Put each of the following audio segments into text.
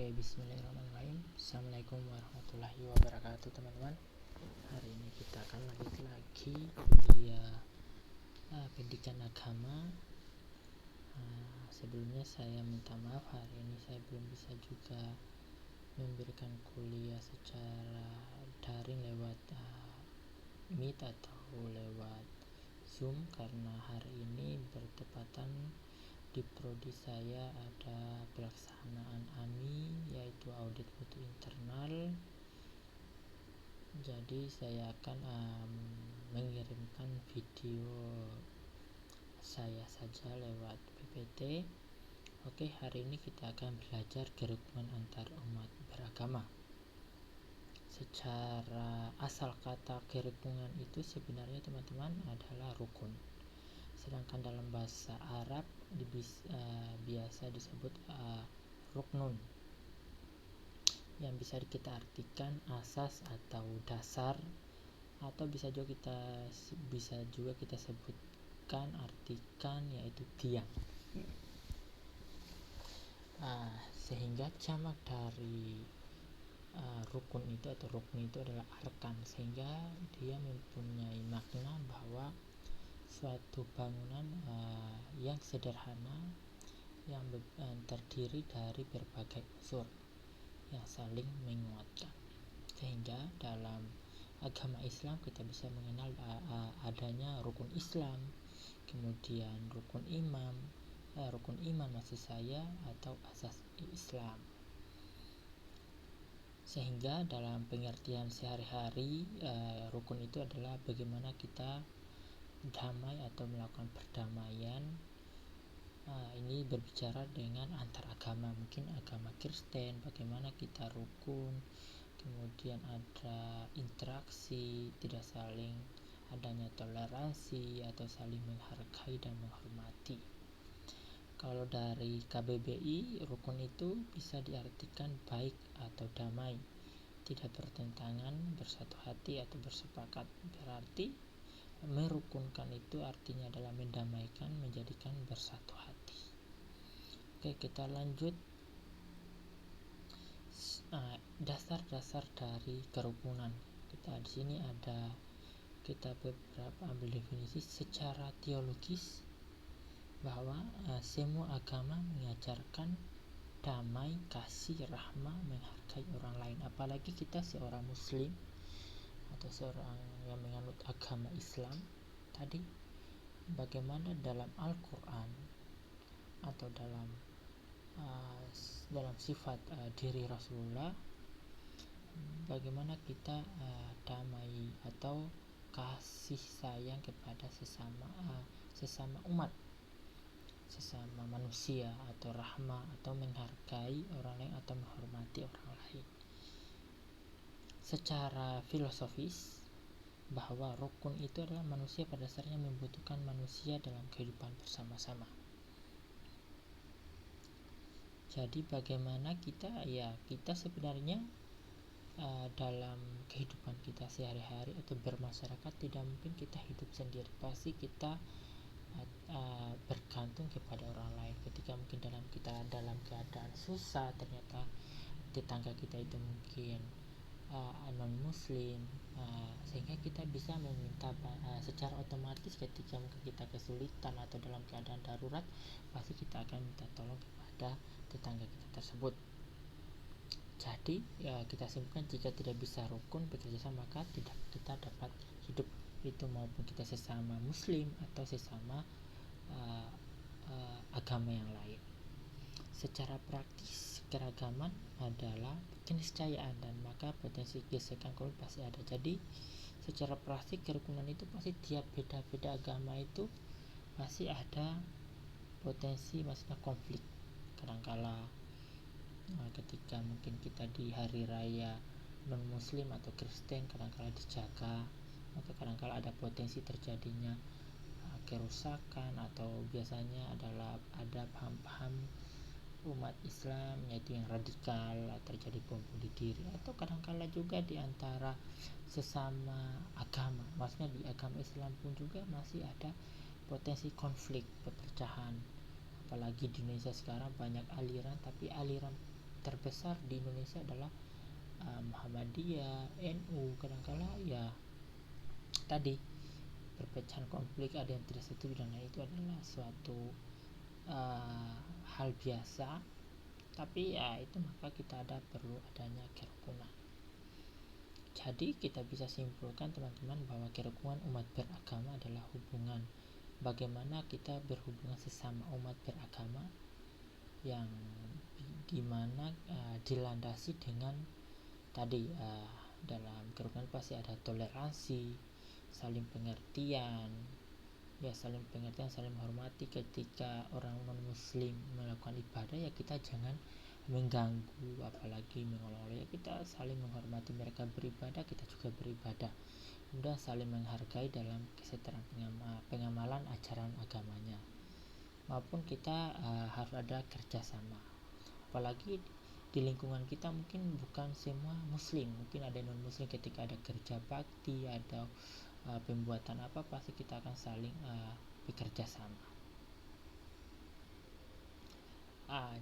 Oke, bismillahirrahmanirrahim. Assalamualaikum warahmatullahi wabarakatuh, teman-teman. Hari ini kita akan lanjut lagi kuliah pendidikan agama. Sebelumnya saya minta maaf, hari ini saya belum bisa juga memberikan kuliah secara daring lewat Meet atau lewat Zoom, karena hari ini bertepatan di prodi saya ada pelaksanaan AMI, yaitu audit mutu internal. Jadi saya akan mengirimkan video saya saja lewat PPT. Oke, hari ini kita akan belajar kerukunan antar umat beragama. Secara asal kata kerukunan itu sebenarnya, teman-teman, adalah rukun. Sedangkan dalam bahasa Arab biasa disebut ruknun, yang bisa kita artikan asas atau dasar, atau bisa juga kita sebutkan artikan yaitu tiang. Sehingga jamak dari rukun itu atau rukun itu adalah arkan, sehingga dia mempunyai makna bahwa suatu bangunan yang sederhana yang terdiri dari berbagai unsur yang saling menguatkan. Sehingga dalam agama Islam kita bisa mengenal adanya rukun Islam, kemudian rukun iman maksud saya, atau asas Islam. Sehingga dalam pengertian sehari-hari, rukun itu adalah bagaimana kita damai atau melakukan perdamaian. Ini berbicara dengan antar agama, mungkin agama Kristen, bagaimana kita rukun, kemudian ada interaksi, tidak saling adanya toleransi atau saling menghargai dan menghormati. Kalau dari KBBI, rukun itu bisa diartikan baik atau damai, tidak bertentangan, bersatu hati atau bersepakat. Berarti merukunkan itu artinya adalah mendamaikan, menjadikan bersatu hati. Oke, kita lanjut. Dasar-dasar dari kerukunan. Di sini kita beberapa ambil definisi secara teologis bahwa semua agama mengajarkan damai, kasih, rahmah, menghargai orang lain. Apalagi kita seorang muslim atau seorang yang menganut agama Islam tadi, bagaimana dalam Al-Quran atau dalam sifat diri Rasulullah, bagaimana kita damai atau kasih sayang kepada sesama umat, sesama manusia, atau rahmah atau menghargai orang lain atau menghormati orang lain. Secara filosofis, bahwa rukun itu adalah manusia pada dasarnya membutuhkan manusia dalam kehidupan bersama-sama. Jadi bagaimana kita sebenarnya dalam kehidupan kita sehari-hari atau bermasyarakat tidak mungkin kita hidup sendiri, pasti kita bergantung kepada orang lain. Ketika mungkin kita dalam keadaan susah, ternyata tetangga kita itu mungkin non muslim, sehingga kita bisa meminta secara otomatis ketika mungkin kita kesulitan atau dalam keadaan darurat, pasti kita akan minta tolong kepada tetangga kita tersebut. Jadi kita simpulkan, jika tidak bisa rukun bekerja sama, maka tidak kita dapat hidup, itu maupun kita sesama muslim atau sesama agama yang lain. Secara praktis, keragaman adalah keniscayaan, dan maka potensi gesekan konflik pasti ada. Jadi secara praktis kerukunan itu pasti tiap beda-beda agama itu pasti ada potensi, maksudnya konflik. Kadangkala ketika mungkin kita di hari raya non muslim atau Kristen kadangkala dijaga, maka kadangkala ada potensi terjadinya kerusakan, atau biasanya adalah ada paham-paham umat Islam yaitu yang radikal, terjadi bom bunuh diri, atau kadangkala juga di antara sesama agama, maksudnya di agama Islam pun juga masih ada potensi konflik, perpecahan. Apalagi di Indonesia sekarang banyak aliran, tapi aliran terbesar di Indonesia adalah Muhammadiyah, NU. Kadangkala ya tadi perpecahan konflik, ada yang tidak setuju, dan itu adalah suatu hal biasa. Tapi ya itu, maka kita perlu adanya kerukunan. Jadi kita bisa simpulkan teman-teman bahwa kerukunan umat beragama adalah hubungan bagaimana kita berhubungan sesama umat beragama yang dimana dilandasi dengan tadi dalam kerukunan pasti ada toleransi, saling pengertian, saling menghormati. Ketika orang non muslim melakukan ibadah ya kita jangan mengganggu, apalagi mengolok-olok. Ya kita saling menghormati, mereka beribadah, kita juga beribadah. Kemudian saling menghargai dalam kesetaraan pengamalan ajaran agamanya, maupun kita harus ada kerjasama. Apalagi di lingkungan kita mungkin bukan semua muslim, mungkin ada non muslim. Ketika ada kerja bakti, ada pembuatan apa, pasti kita akan saling bekerja sama.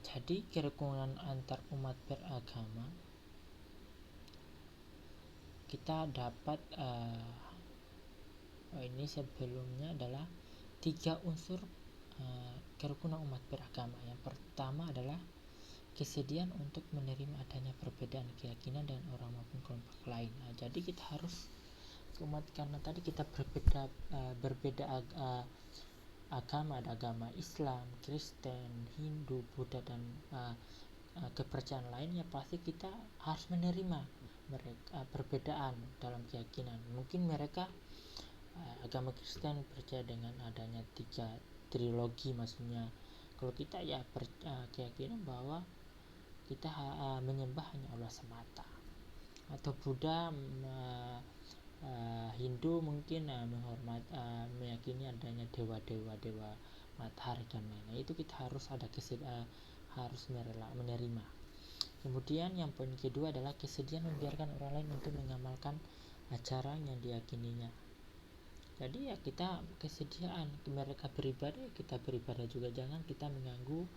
Jadi kerukunan antar umat beragama kita dapat ini sebelumnya adalah 3 unsur kerukunan umat beragama. Yang pertama adalah kesediaan untuk menerima adanya perbedaan keyakinan dan orang maupun kelompok lain. Jadi kita harus umat, karena tadi kita berbeda agama, ada agama Islam, Kristen, Hindu, Buddha, dan kepercayaan lainnya. Pasti kita harus menerima mereka perbedaan dalam keyakinan. Mungkin mereka agama Kristen percaya dengan adanya 3 trilogi, maksudnya kalau kita ya keyakinan bahwa kita menyembah hanya Allah semata. Atau Buddha, Hindu mungkin meyakini adanya dewa matahari dan lain-lain. Itu kita harus ada harus menerima. Kemudian yang poin kedua adalah kesediaan membiarkan orang lain untuk mengamalkan ajaran yang diyakininya. Jadi ya kita kesediaan mereka beribadah, kita beribadah juga, jangan kita mengganggu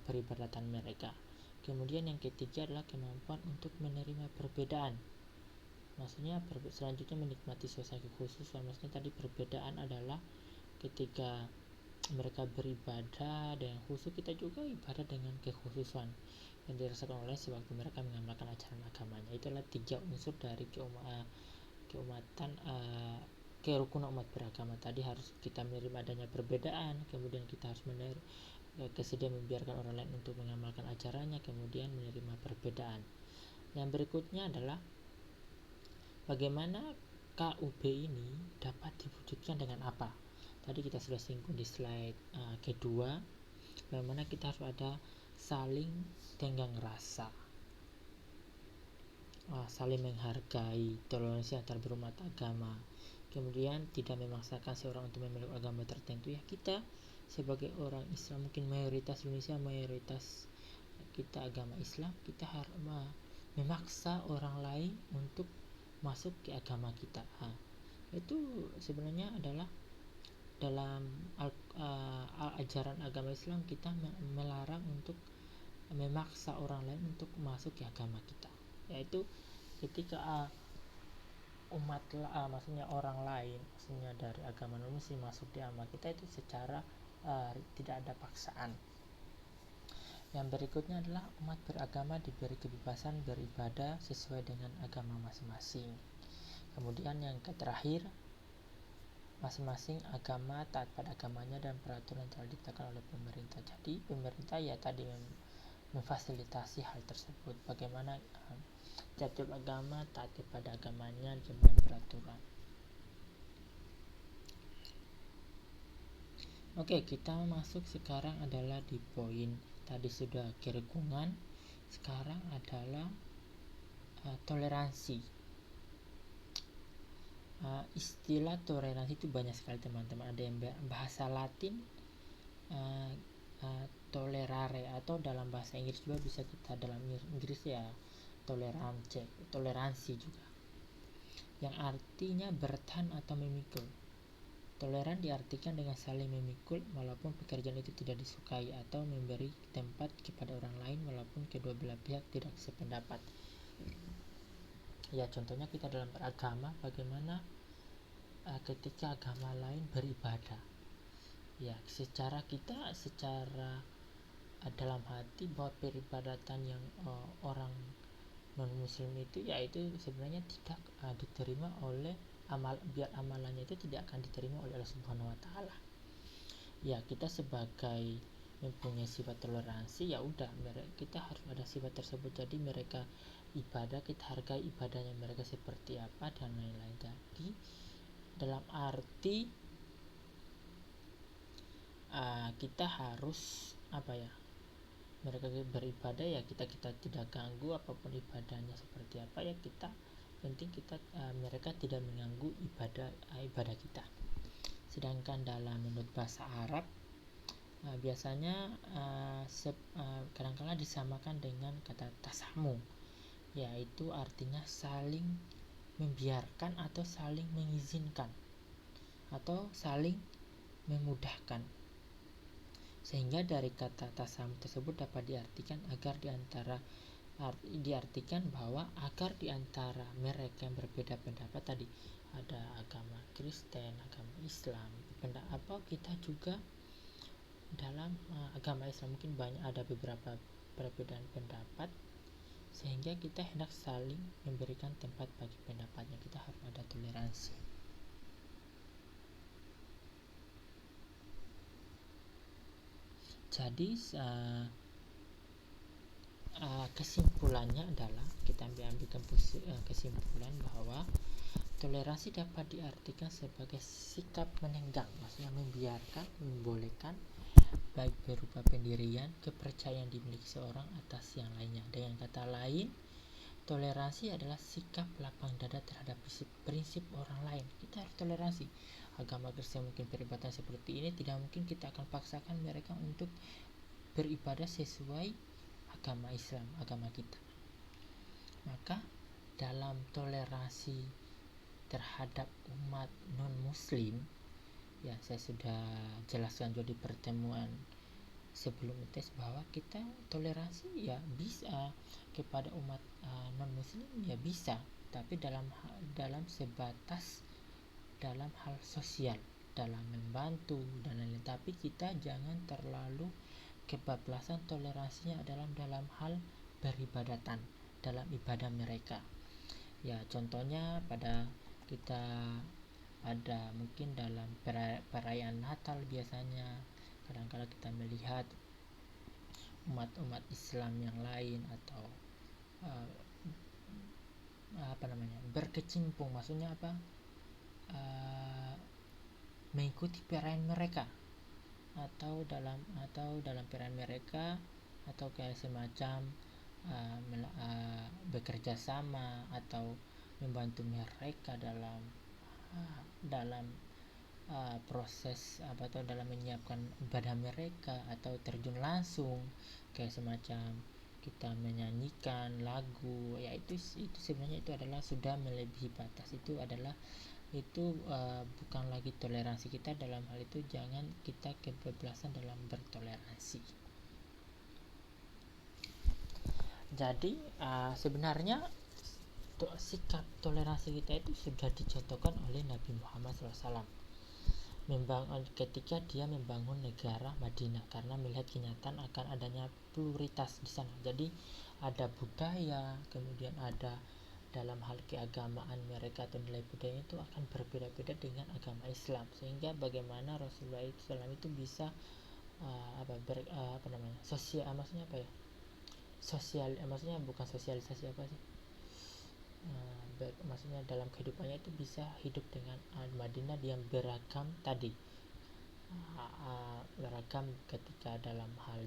peribadatan mereka. Kemudian yang ketiga adalah kemampuan untuk menerima perbedaan. Maksudnya selanjutnya menikmati suasana kekhususan. Maksudnya tadi perbedaan adalah ketika mereka beribadah dengan khusyuk, kita juga ibadah dengan kekhususan yang dirasakan oleh sewaktu mereka mengamalkan ajaran agamanya. Itulah 3 unsur dari keumatan kerukunan umat beragama. Tadi harus kita menerima adanya perbedaan, kemudian kita harus kesediaan membiarkan orang lain untuk mengamalkan ajarannya, kemudian menerima perbedaan. Yang berikutnya adalah bagaimana KUB ini dapat diwujudkan dengan apa? Tadi kita sudah singgung di slide kedua, bagaimana kita harus ada saling tenggang rasa, saling menghargai, toleransi antar berumat agama, kemudian tidak memaksakan seorang untuk memeluk agama tertentu. Ya kita sebagai orang Islam, mungkin mayoritas Indonesia, mayoritas kita agama Islam, kita harus memaksa orang lain untuk masuk ke agama kita. Itu sebenarnya adalah dalam ajaran agama Islam, kita melarang untuk memaksa orang lain untuk masuk ke agama kita. Yaitu ketika maksudnya orang lain, maksudnya dari agama non-muslim masuk di agama kita, itu secara tidak ada paksaan. Yang berikutnya adalah umat beragama diberi kebebasan beribadah sesuai dengan agama masing-masing. Kemudian yang terakhir, masing-masing agama taat pada agamanya dan peraturan yang telah ditetapkan oleh pemerintah. Jadi pemerintah ya tadi memfasilitasi hal tersebut. Bagaimana tiap-tiap agama taat kepada agamanya dengan peraturan. Oke, kita masuk sekarang adalah di poin tadi sudah kerukunan, sekarang adalah toleransi. Istilah toleransi itu banyak sekali teman-teman. Ada yang bahasa Latin tolerare, atau dalam bahasa Inggris juga bisa kita dalam Inggris ya toleransi juga, yang artinya bertahan atau memikul. Toleran diartikan dengan saling memikul walaupun pekerjaan itu tidak disukai, atau memberi tempat kepada orang lain walaupun kedua belah pihak tidak sependapat. Ya, contohnya kita dalam beragama, bagaimana ketika agama lain beribadah, ya secara dalam hati bahwa peribadatan yang orang non muslim itu, yaitu sebenarnya tidak diterima oleh amalannya itu tidak akan diterima oleh Allah Subhanahu wa taala. Ya, kita sebagai mempunyai sifat toleransi, ya udah kita harus ada sifat tersebut. Jadi mereka ibadah, kita hargai ibadahnya mereka seperti apa dan lain-lain. Jadi dalam arti kita harus mereka beribadah, ya kita tidak ganggu apapun ibadahnya seperti apa, ya kita penting mereka tidak mengganggu ibadah kita. Sedangkan menurut bahasa Arab biasanya kadang-kala disamakan dengan kata tasamu, yaitu artinya saling membiarkan atau saling mengizinkan atau saling memudahkan. Sehingga dari kata tasamu tersebut dapat diartikan bahwa agar diantara mereka yang berbeda pendapat tadi, ada agama Kristen, agama Islam, kita juga dalam agama Islam mungkin ada beberapa perbedaan pendapat, sehingga kita hendak saling memberikan tempat bagi pendapatnya. Kita harus ada toleransi. Jadi kesimpulannya adalah kita ambil kesimpulan bahwa toleransi dapat diartikan sebagai sikap menenggang, maksudnya membiarkan, membolehkan, baik berupa pendirian, kepercayaan dimiliki seorang atas yang lainnya. Dengan kata lain, toleransi adalah sikap lapang dada terhadap prinsip orang lain. Kita harus toleransi. Agama Kristen mungkin peribadatan seperti ini, tidak mungkin kita akan paksakan mereka untuk beribadah sesuai agama Islam, agama kita. Maka dalam toleransi terhadap umat non muslim, ya saya sudah jelaskan juga di pertemuan sebelum tes bahwa kita toleransi ya bisa kepada umat non muslim, ya bisa, tapi dalam sebatas dalam hal sosial, dalam membantu dan lain-lain. Tapi kita jangan terlalu kebablasan toleransinya dalam hal beribadatan, dalam ibadah mereka. Ya, contohnya pada kita ada mungkin dalam perayaan Natal, biasanya kadang-kadang kita melihat umat Islam yang lain atau berkecimpung, maksudnya mengikuti perayaan mereka atau dalam perayaan mereka, atau kayak semacam bekerja sama atau membantu mereka dalam proses atau dalam menyiapkan ibadah mereka, atau terjun langsung kayak semacam kita menyanyikan lagu, ya itu sebenarnya itu adalah sudah melebihi batas. Itu bukan lagi toleransi. Kita dalam hal itu jangan kita kebablasan dalam bertoleransi. Jadi sebenarnya sikap toleransi kita itu sudah dicontohkan oleh Nabi Muhammad SAW ketika dia membangun negara Madinah, karena melihat kenyataan akan adanya pluralitas di sana. Jadi ada budaya, kemudian ada dalam hal keagamaan mereka atau nilai budaya itu akan berbeda-beda dengan agama Islam, sehingga bagaimana Rasulullah SAW itu bisa maksudnya bukan sosialisasi maksudnya dalam kehidupannya itu bisa hidup dengan Madinah yang beragam tadi, beragam ketika dalam hal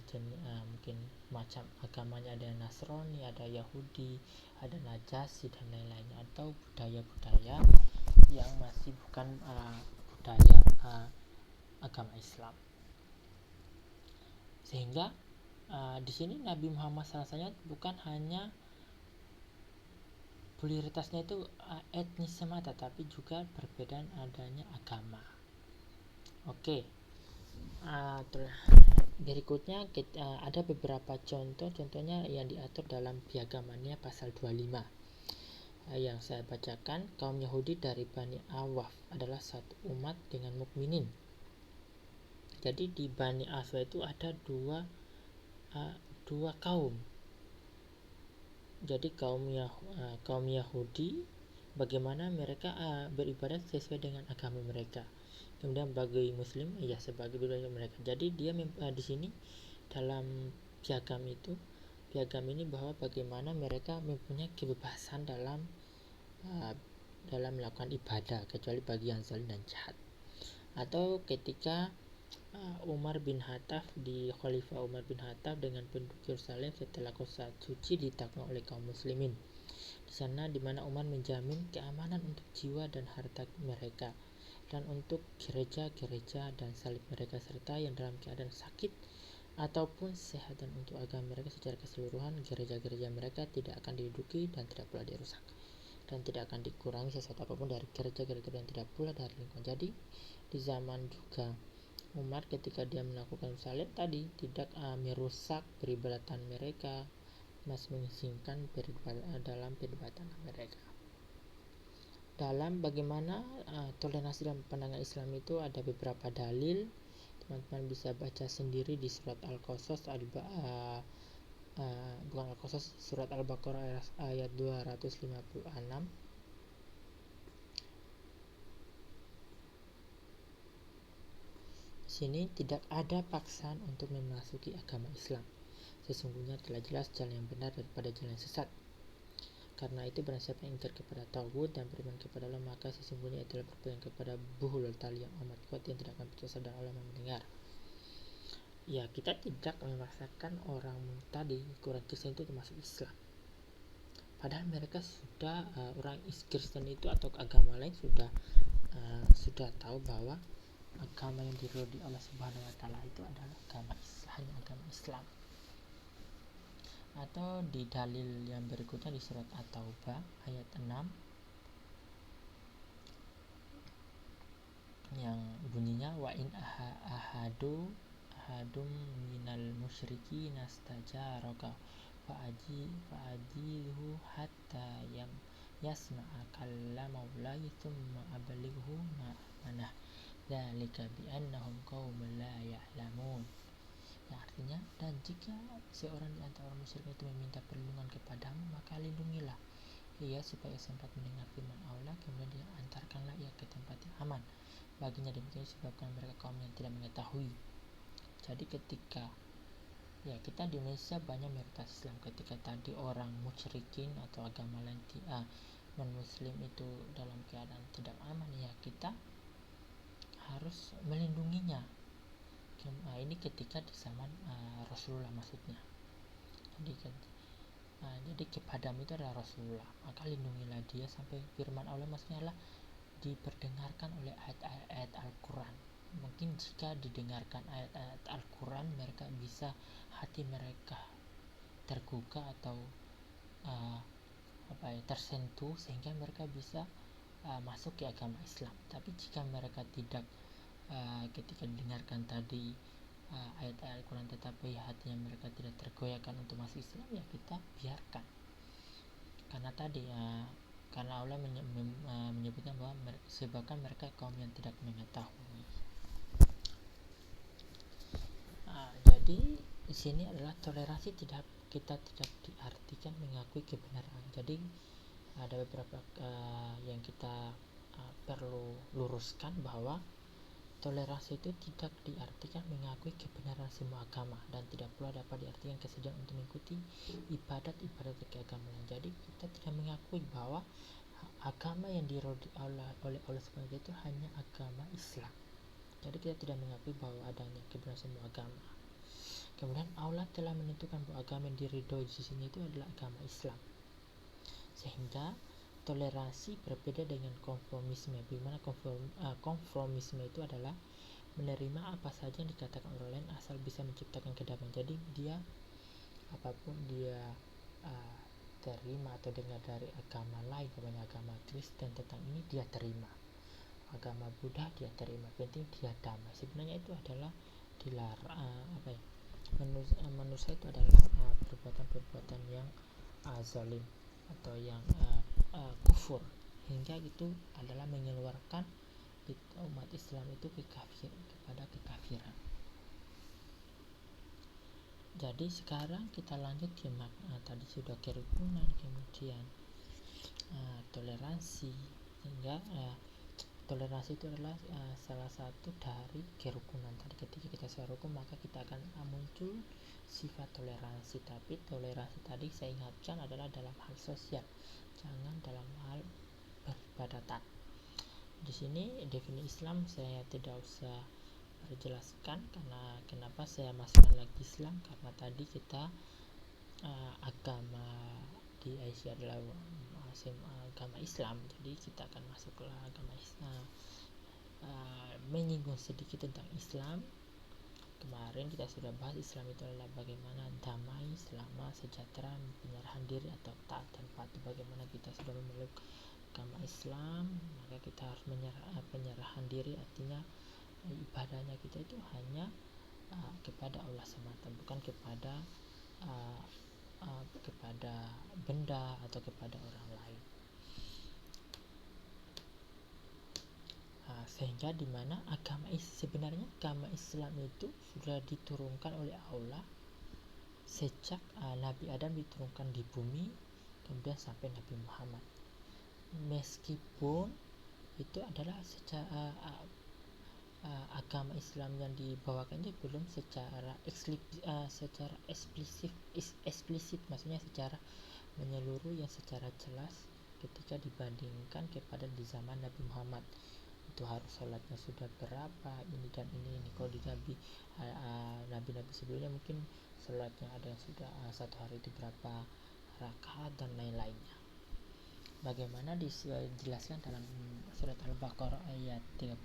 mungkin macam agamanya, ada Nasrani, ada Yahudi, ada Najasi dan lain-lain, atau budaya-budaya yang masih bukan budaya agama Islam. Sehingga di sini Nabi Muhammad SAW bukan hanya pluralitasnya itu etnis semata, tapi juga perbedaan adanya agama. Oke, berikutnya ada beberapa contohnya yang diatur dalam piagamannya pasal 25. Yang saya bacakan, kaum Yahudi dari Bani Awaf adalah satu umat dengan mukminin. Jadi di Bani Awaf itu ada dua kaum. Jadi kaum Yahudi, bagaimana mereka beribadat sesuai dengan agama mereka. Kemudian bagi Muslim, ya sebagai budaya mereka. Jadi dia di sini dalam piagam ini bahwa bagaimana mereka mempunyai kebebasan dalam melakukan ibadah, kecuali bagi yang zalim dan jahat. Atau ketika Khalifah Umar bin Khattab dengan penduduk Yerusalem setelah kota suci ditakluk oleh kaum muslimin. Di sana di mana Umar menjamin keamanan untuk jiwa dan harta mereka, dan untuk gereja-gereja dan salib mereka, serta yang dalam keadaan sakit ataupun sehat, dan untuk agama mereka secara keseluruhan, gereja-gereja mereka tidak akan diduduki dan tidak pula dirusak, dan tidak akan dikurangi sesuatu apapun dari gereja-gereja dan tidak pula dari lingkungan. Jadi di zaman juga Umar ketika dia melakukan salib tadi tidak merusak peribadatan mereka, masih mengizinkan dalam peribadatan mereka. Dalam bagaimana toleransi dalam pandangan Islam itu ada beberapa dalil. Teman-teman bisa baca sendiri di surat Al-Qasas surat Al-Baqarah ayat 256. Sini tidak ada paksaan untuk memasuki agama Islam. Sesungguhnya telah jelas jalan yang benar daripada jalan yang sesat. Karena itu barang siapa yang ingkar kepada Tauhid dan beriman kepada Allah, maka sesungguhnya itulah berpegang kepada buhul tali yang amat kuat yang tidak akan putus dan Allah mendengar. Ya, kita tidak memaksakan orang tadi Quran Kristen itu termasuk Islam. Padahal mereka sudah orang Kristen itu atau agama lain sudah tahu bahwa agama yang diridhoi Allah Subhanahu wa taala itu adalah agama Islam. Atau di dalil yang berikutnya di surat At-Taubah ayat 6 yang bunyinya wa in ahadum minal musyriki nastajaraka fa'ajihu hatta yasma'a kalamallahi thumma ablighu ma'amanah dzalika bi'annahum qaumun la ya'lamun. Yang artinya, dan jika seorang di antara orang musyrik itu meminta perlindungan kepadamu, maka lindungilah ia supaya sempat mendengar firman Allah, kemudian dia antarkanlah ia ke tempat yang aman baginya, demikian sebabkan mereka kaum yang tidak mengetahui. Jadi ketika kita di Indonesia banyak mayoritas Islam, ketika tadi orang musyrikin atau agama lain non muslim itu dalam keadaan tidak aman, ya kita harus melindunginya. Ini ketika di zaman Rasulullah maksudnya. Jadi kepadamu itu adalah Rasulullah, maka lindungilah dia sampai firman Allah maksudnya adalah diperdengarkan oleh ayat-ayat Al-Quran. Mungkin jika didengarkan ayat-ayat Al-Quran, mereka bisa hati mereka tergugah atau tersentuh sehingga mereka bisa masuk ke agama Islam. Tapi jika mereka tidak ketika didengarkan tadi ayat-ayat Al-Quran tetapi hatinya mereka tidak tergoyahkan untuk masuk Islam, ya kita biarkan. Karena tadi karena Allah menyebutkan bahwa sebabkan mereka kaum yang tidak mengetahui. Jadi di sini adalah toleransi kita tidak diartikan mengakui kebenaran. Jadi ada beberapa yang kita perlu luruskan bahwa toleransi itu tidak diartikan mengakui kebenaran semua agama, dan tidak pula dapat diartikan kesediaan untuk mengikuti ibadat-ibadat keagamaan. Jadi kita tidak mengakui bahwa agama yang diridhoi oleh Allah SWT itu hanya agama Islam. Jadi kita tidak mengakui bahwa adanya kebenaran semua agama. Kemudian Allah telah menentukan bahwa agama yang diridhoi di sini itu adalah agama Islam. Sehingga toleransi berbeda dengan konformisme. Bagaimana konformisme itu adalah menerima apa saja yang dikatakan orang lain asal bisa menciptakan kedamaian. Jadi dia apapun dia terima atau dengar dari agama lain, kebanyakan agama Kristen tentang ini dia terima. agama Buddha dia terima, penting dia damai. Sebenarnya itu adalah manusia itu adalah perbuatan-perbuatan yang zalim atau yang kufur, hingga itu adalah mengeluarkan umat Islam itu kepada kekafiran. Jadi sekarang kita lanjut ke makna. Tadi sudah kerukunan, kemudian toleransi, sehingga toleransi itu adalah salah satu dari kerukunan. Tadi ketika kita serukun maka kita akan muncul sifat toleransi. Tapi toleransi tadi saya ingatkan adalah dalam hal sosial, jangan dalam hal peribadatan. Di sini definisi Islam saya tidak usah jelaskan, karena kenapa saya masukkan lagi Islam, karena tadi kita agama di Asia adalah agama Islam, jadi kita akan masuk ke agama Islam, menyinggung sedikit tentang Islam. Kemarin kita sudah bahas Islam itu adalah bagaimana damai, selamat, sejahtera, penyerahan diri atau taat dan patuh. Bagaimana kita sudah memeluk agama Islam, maka kita harus penyerahan diri, artinya ibadahnya kita itu hanya kepada Allah semata, bukan kepada benda atau kepada orang lain. Sehingga dimana sebenarnya agama Islam itu sudah diturunkan oleh Allah sejak Nabi Adam diturunkan di bumi, kemudian sampai Nabi Muhammad. Meskipun itu adalah agama Islam yang dibawakan itu belum secara eksplisit, maksudnya secara menyeluruh yang secara jelas ketika dibandingkan kepada di zaman Nabi Muhammad. Itu harus sholatnya sudah berapa, ini dan ini. Kalau di nabi-nabi sebelumnya mungkin sholatnya ada yang sudah satu hari itu berapa rakaat dan lain-lainnya. Bagaimana dijelaskan dalam surat Al-Baqarah ayat 32,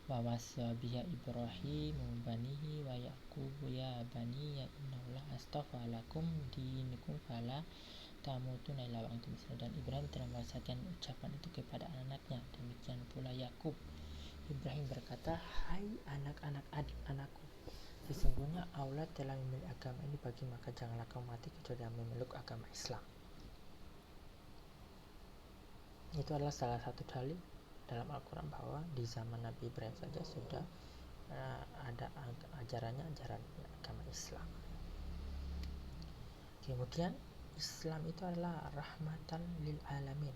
bahwa biha Ibrahim banihi wa Yaqub ya bani ya innallaha astafa lakum dinakum fala tamutunna illa wa antum muslimun. Dan Ibrahim telah mewasiatkan ucapan itu kepada anak-anaknya, demikian pula Yakub. Ibrahim berkata, hai anak-anak anakku, sesungguhnya Allah telah memilih agama ini bagi, maka janganlah kamu mati kecuali yang memeluk agama Islam. Itu adalah salah satu dalil dalam Al-Quran bahwa di zaman Nabi Ibrahim saja sudah ada ajaran agama Islam. Kemudian Islam itu adalah rahmatan lil alamin,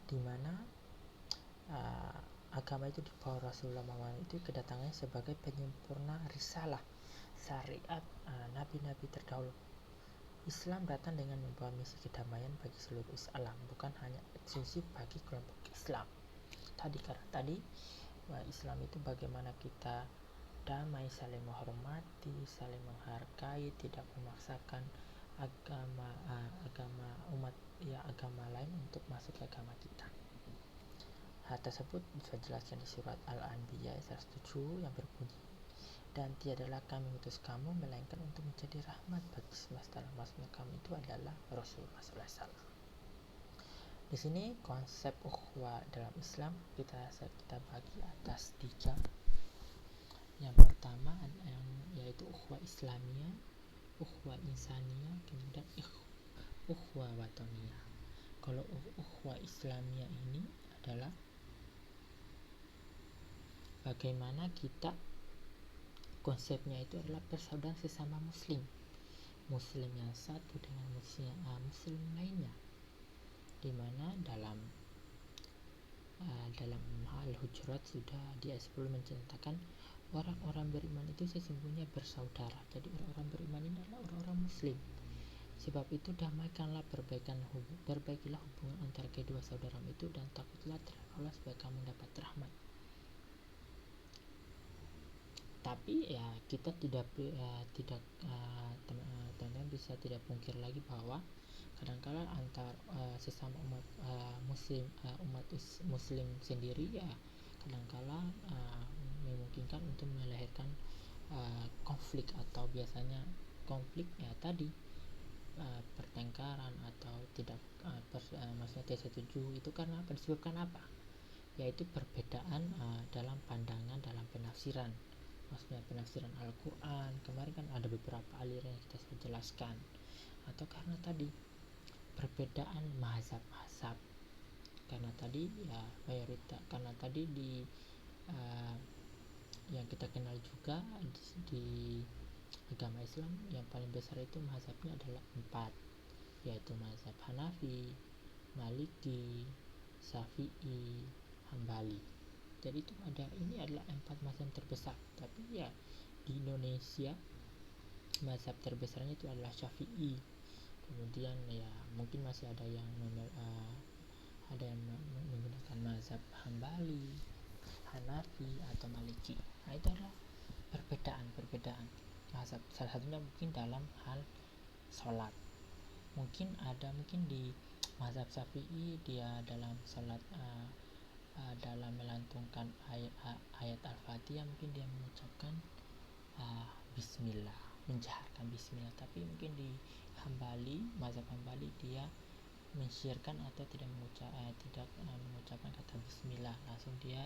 di mana agama itu di bawah Rasulullah Muhammad itu kedatangannya sebagai penyempurna risalah syariat nabi-nabi terdahulu. Islam datang dengan membawa misi kedamaian bagi seluruh alam, bukan hanya eksklusif bagi kelompok Islam. Tadi Islam itu bagaimana kita damai, saling menghormati, saling menghargai, tidak memaksakan agama lain untuk masuk ke agama kita. Hal tersebut bisa dijelaskan di surat Al-Anbiya 107 yang berbunyi, dan tiadalah kami mengutus kamu melainkan untuk menjadi rahmat bagi semesta alam. Maksudnya kami itu adalah Rasulullah SAW. Di sini konsep ukhuwah dalam Islam kita bagi atas 3. Yang pertama yaitu ukhuwah Islamiyah, ukhuwah insaniyah, kemudian ukhuwah wataniyah. Kalau ukhuwah Islamiyah ini adalah bagaimana kita, konsepnya itu adalah persaudaraan sesama muslim yang satu dengan muslim lainnya, di mana dalam Al-Hujurat sudah di ayat 10 menceritakan orang-orang beriman itu sesungguhnya bersaudara. Jadi orang-orang beriman ini adalah orang-orang muslim. Sebab itu damaikanlah, perbaikilah hubungan antara kedua saudaramu itu, dan takutlah terhadap Allah supaya kamu dapat rahmat. Tapi ya kita teman-teman bisa tidak pungkir lagi bahwa kadang-kala antar sesama umat muslim sendiri ya kadang-kala memungkinkan untuk melahirkan konflik, atau biasanya konflik ya tadi pertengkaran atau tidak maksudnya tidak setuju. Itu karena apa? Disebabkan apa? yaitu perbedaan dalam pandangan dalam penafsiran. Maksudnya penafsiran Al-Quran kemarin kan ada beberapa aliran yang kita sudah jelaskan, atau karena tadi perbedaan mazhab-mazhab, karena tadi ya mayoritas, karena tadi di yang kita kenal juga di agama Islam yang paling besar itu mazhabnya adalah 4, yaitu mazhab Hanafi, Maliki, Syafi'i, Hambali. Jadi itu ini adalah 4 mazhab terbesar. Tapi ya di Indonesia mazhab terbesarnya itu adalah Syafi'i. Kemudian ya mungkin masih ada yang menggunakan mazhab Hambali, Hanafi atau Maliki. Nah itu adalah perbedaan mazhab. Salah satunya mungkin dalam hal sholat. Mungkin di mazhab Syafi'i dia dalam sholat dalam melantunkan ayat Al-Fatihah mungkin dia mengucapkan Bismillah, menjaharkan Bismillah. Tapi mungkin di mazhab Hambali dia mensyirkan atau tidak mengucapkan kata Bismillah, langsung dia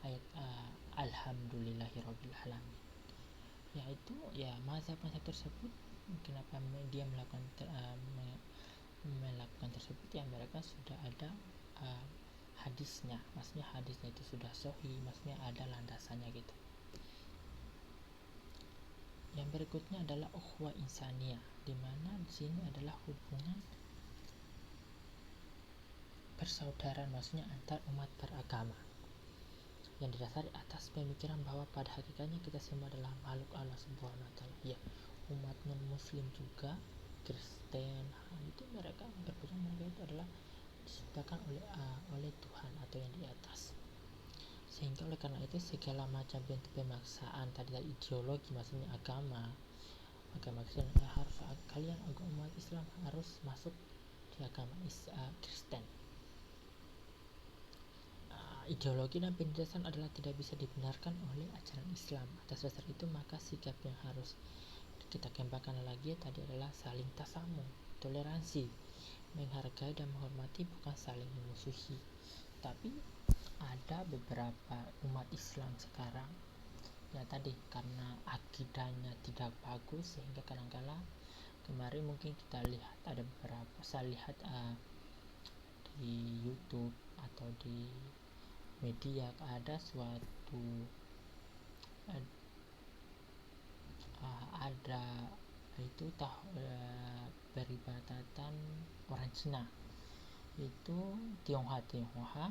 ayat Alhamdulillahirabbil alamin. Yaitu ya mazhab tersebut kenapa dia melakukan tersebut, ya mereka sudah ada hadisnya, maksudnya hadisnya itu sudah sahih, maksudnya ada landasannya gitu. Yang berikutnya adalah ukhuwah insaniyah, di mana di sini adalah hubungan persaudaraan, maksudnya antar umat beragama yang didasari atas pemikiran bahwa pada hakikatnya kita semua adalah makhluk Allah Subhanahu wa taala. Ya, umat non muslim juga, Kristen, itu mereka berpercaya mereka itu adalah diciptakan oleh Tuhan atau yang di atas. Sehingga oleh karena itu segala macam bentuk pemaksaan tadi ideologi, maksudnya agama Kristen, harus kalian umat Islam harus masuk di agama Kristen. Ideologi dan penindasan adalah tidak bisa dibenarkan oleh ajaran Islam. Atas dasar itu maka sikap yang harus kita kembangkan lagi tadi adalah saling tasamu, toleransi, menghargai dan menghormati, bukan saling memusuhi. Tapi ada beberapa umat Islam sekarang ya tadi karena akidahnya tidak bagus, sehingga kadang-kala kemarin mungkin kita lihat ada beberapa, saya lihat di YouTube atau di media ada suatu ada itu peribadatan orang Cina, itu Tionghoa.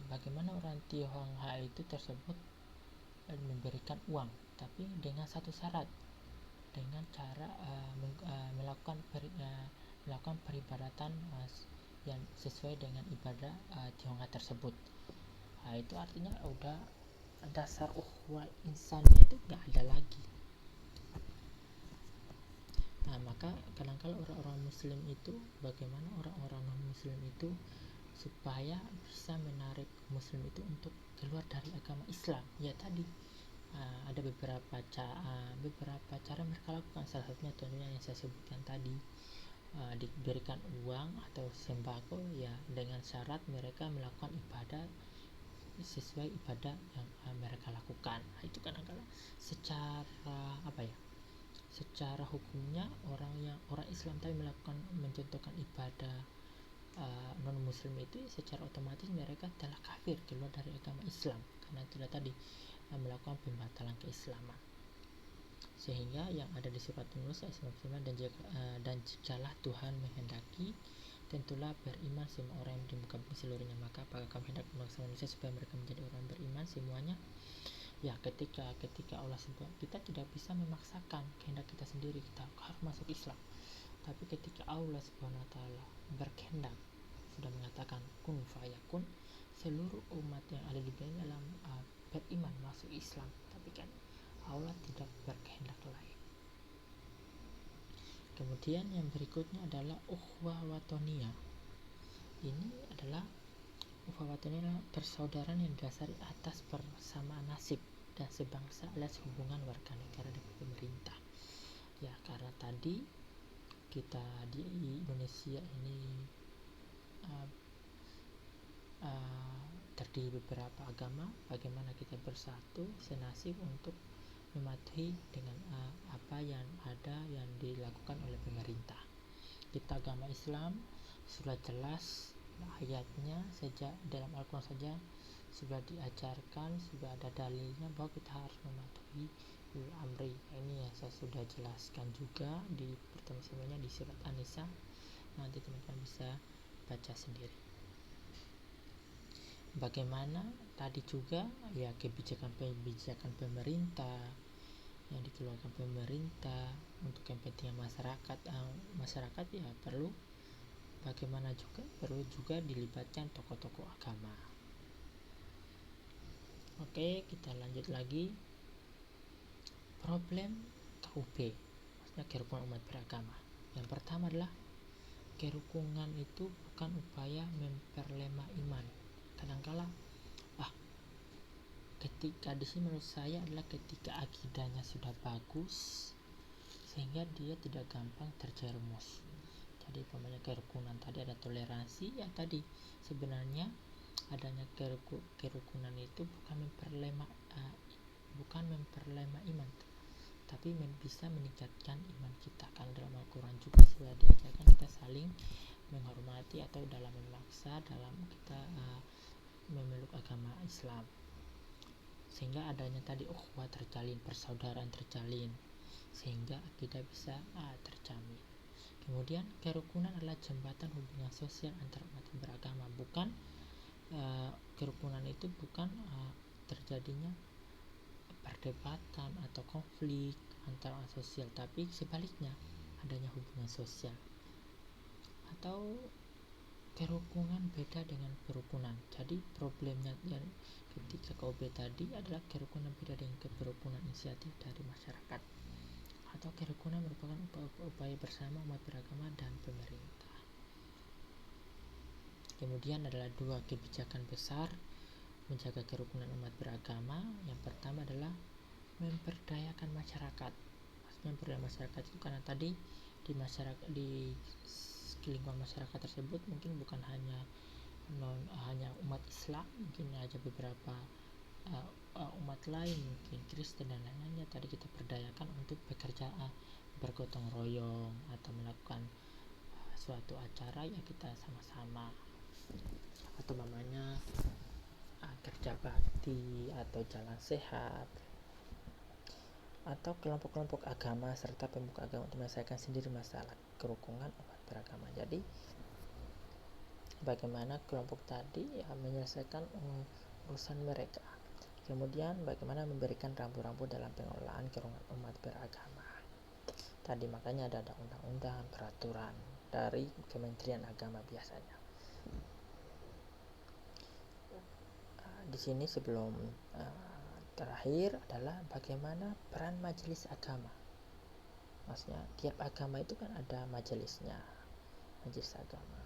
Bagaimana orang Tionghoa itu tersebut memberikan uang, tapi dengan satu syarat, dengan cara melakukan peribadatan yang sesuai dengan ibadah Tionghoa tersebut. Itu artinya udah dasar ukhuwah insannya itu nggak ada lagi. Maka kadang-kala orang-orang muslim itu, bagaimana orang-orang non muslim itu supaya bisa menarik muslim itu untuk keluar dari agama Islam, ya tadi ada beberapa cara mereka lakukan. Salah satunya contohnya yang saya sebutkan tadi, diberikan uang atau sembako ya dengan syarat mereka melakukan ibadah sesuai ibadah yang mereka lakukan. Itu kadang-kala secara hukumnya orang Islam tadi mencontohkan ibadah non muslim itu, secara otomatis mereka telah kafir, keluar dari agama Islam, karena sudah tadi melakukan pembatalan keislaman. Sehingga yang ada di surat An-Nur ayat 99, dan jikalah Tuhan menghendaki, tentulah beriman semua orang yang di muka bumi seluruhnya. Maka apakah kami hendak memaksa manusia supaya mereka menjadi orang beriman semuanya? Ya, ketika Allah sebut, kita tidak bisa memaksakan kehendak kita sendiri, kita harus masuk Islam. Tapi ketika Allah Subhanahu wa taala berkehendak, sudah mengatakan kun fayakun, seluruh umat yang ada di dunia dalam beriman masuk Islam. Tapi kan Allah tidak berkehendak lain. Kemudian yang berikutnya adalah ukhuwah watoniyah. Ini adalah ukhuwah watoniyah, persaudaraan yang didasari atas persamaan nasib dan sebangsa alias hubungan warga negara dengan pemerintah. Ya, karena tadi kita di Indonesia ini terdiri beberapa agama, bagaimana kita bersatu senasib untuk mematuhi dengan apa yang ada yang dilakukan oleh pemerintah. Kita agama Islam sudah jelas ayatnya, sejak dalam Al-Quran saja sudah diajarkan, sudah ada dalilnya bahwa kita harus mematuhi ulul amri. Ini yang saya sudah jelaskan juga di pertemuan sebelumnya di surat An-Nisa, nanti teman-teman bisa baca sendiri. Bagaimana tadi juga ya kebijakan pemerintah yang dikeluarkan pemerintah untuk kepentingan masyarakat ya perlu juga dilibatkan tokoh-tokoh agama. Oke, kita lanjut lagi. Problem KUB, maksudnya kerukunan umat beragama. Yang pertama adalah kerukunan itu bukan upaya memperlemah iman. Kadangkala ketika di sini menurut saya adalah ketika akidahnya sudah bagus sehingga dia tidak gampang terjerumus. Jadi pemanya kerukunan tadi ada toleransi, ya tadi sebenarnya adanya kerukunan itu bukan memperlemah iman, tapi bisa meningkatkan iman kita. Kan dalam Al-Quran juga sudah diajarkan kita saling menghormati atau dalam memaksa dalam kita memeluk agama Islam, sehingga adanya tadi ukhuwah terjalin, persaudaraan terjalin, sehingga kita bisa terjamin. Kemudian kerukunan adalah jembatan hubungan sosial antar umat beragama. Bukan kerukunan itu bukan terjadinya perdebatan atau konflik antar sosial, tapi sebaliknya adanya hubungan sosial. Atau kerukunan beda dengan kerukunan. Jadi problemnya yang ketika KUB tadi adalah kerukunan beda dengan kerukunan inisiatif dari masyarakat, atau kerukunan merupakan upaya bersama umat beragama dan pemerintah. Kemudian adalah dua kebijakan besar menjaga kerukunan umat beragama. Yang pertama adalah memperdayakan masyarakat. Maksudnya memperdayakan masyarakat itu karena tadi di lingkungan masyarakat tersebut mungkin bukan hanya umat Islam, mungkin aja beberapa umat lain, mungkin Kristen dan lain-lainnya. Tadi kita perdayakan untuk bekerja bergotong royong atau melakukan suatu acara ya kita sama-sama, atau namanya kerja bakti atau jalan sehat, atau kelompok-kelompok agama serta pemuka agama untuk menyelesaikan sendiri masalah kerukunan umat beragama. Jadi bagaimana kelompok tadi menyelesaikan urusan mereka. Kemudian bagaimana memberikan rambu-rambu dalam pengelolaan kerukunan umat beragama. Tadi makanya ada undang-undang, peraturan dari Kementerian Agama biasanya. Di sini sebelum terakhir adalah bagaimana peran majelis agama. Maksudnya tiap agama itu kan ada majelisnya, majelis agama.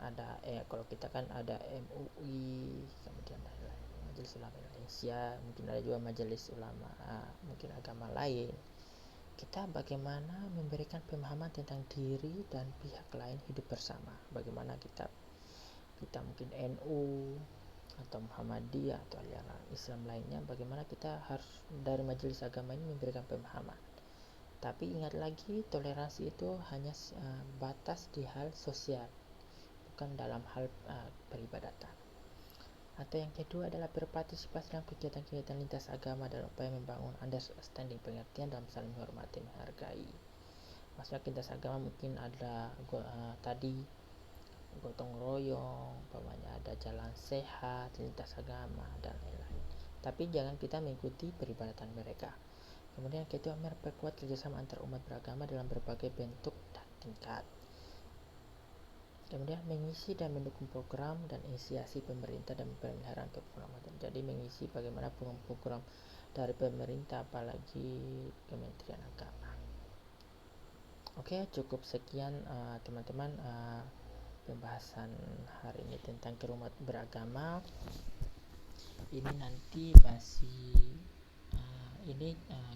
Ada kalau kita kan ada MUI, kemudian Majelis Ulama Indonesia, mungkin ada juga majelis ulama mungkin agama lain. Kita bagaimana memberikan pemahaman tentang diri dan pihak lain hidup bersama. Bagaimana kita mungkin NU atau Muhammadiyah atau aliran Islam lainnya, bagaimana kita harus dari majelis agama ini memberikan pemahaman. Tapi ingat lagi, toleransi itu hanya batas di hal sosial, bukan dalam hal peribadatan. Atau yang kedua adalah berpartisipasi dalam kegiatan-kegiatan lintas agama dalam upaya membangun understanding, pengertian dalam saling menghormati, menghargai. Maksudnya lintas agama mungkin ada tadi gotong royong, umpamanya ada jalan sehat lintas agama dan lain-lain. Tapi jangan kita mengikuti peribadatan mereka. Kemudian kedua, memperkuat kerjasama antar umat beragama dalam berbagai bentuk dan tingkat. Kemudian mengisi dan mendukung program dan inisiasi pemerintah dan pemeliharaan kerukunan umat. Jadi mengisi bagaimana program dari pemerintah, apalagi Kementerian Agama. Oke, cukup sekian teman-teman pembahasan hari ini tentang kerukunan beragama. Ini nanti masih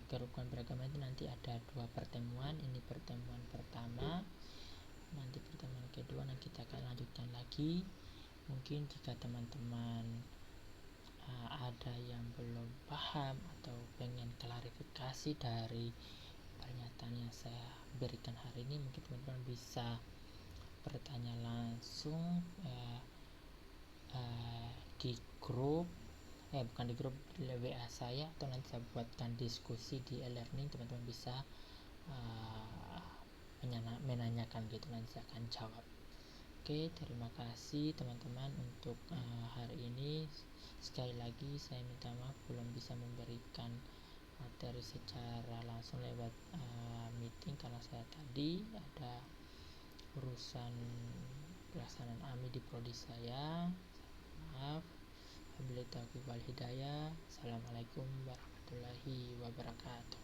kerukunan beragama itu nanti ada 2 pertemuan. Ini pertemuan pertama, nanti pertemuan kedua nanti kita akan lanjutkan lagi Mungkin jika teman-teman ada yang belum paham atau pengen klarifikasi dari pernyataan yang saya berikan hari ini, mungkin teman-teman bisa bertanya langsung di grup bukan di grup, di WA saya, atau nanti saya buatkan diskusi di e-learning. Teman-teman bisa menanyakan gitu, nanti saya akan jawab. Oke, terima kasih teman-teman untuk hari ini. Sekali lagi saya minta maaf belum bisa memberikan materi secara langsung lewat meeting karena saya tadi ada urusan pelaksanaan AMI di prodi saya. Maaf. Wabillahi taufiq wal hidayah. Assalamualaikum warahmatullahi wabarakatuh.